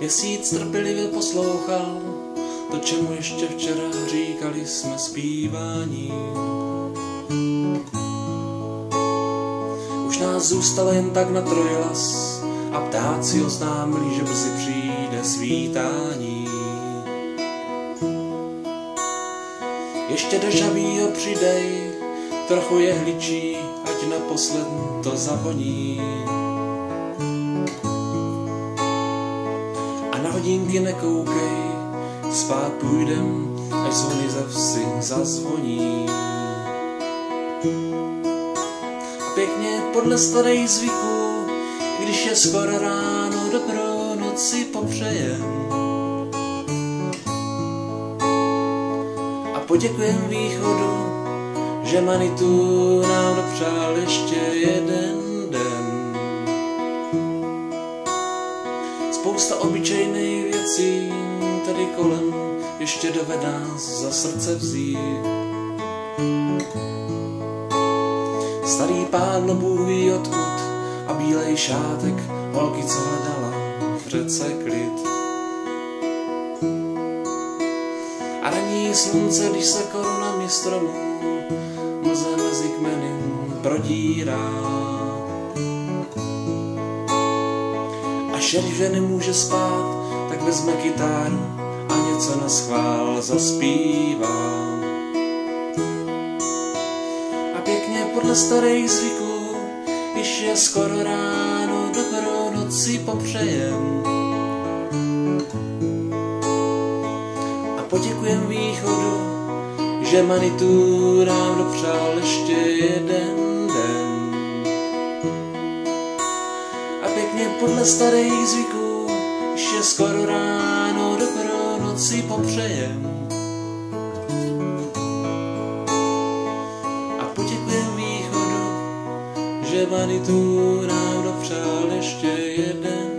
Měsíc trpělivě poslouchal to, čemu ještě včera říkali jsme zpívání. Už nás zůstalo jen tak na trojhlas a ptáci oznámili, že brzy přijde svítání. Ještě do žavího přidej trochu jehličí, ať naposled to zavoní. A na hodinky nekoukej, spát půjdem, až zvony ze vsi zazvoní. A pěkně podle starých zvyků, když je skoro ráno, dobrou noci popřejem. A poděkujem východu, že Manitou nám dopřál ještě jeden den. Spousta obyčejných věcí tady kolem ještě dovede nás za srdce vzít. Starý pádlo Bůh ví odkud a bílej šátek holky, co hledala v řece klid. A ranní slunce, když se korunami stromů mlze mezi kmeny prodírá. A šerif, že nemůže spát, tak vezme kytáru a něco na schvál zaspívá. A pěkně podle starých zvyků, když je skoro ráno, dobrou noci popřejem. A poděkujem východu, že Manitou nám dopřál ještě jeden den. A pěkně podle starých zvyků, když je skoro ráno, dobrou noci popřejem. A poděkujem východu, že Manitou nám dopřál ještě jeden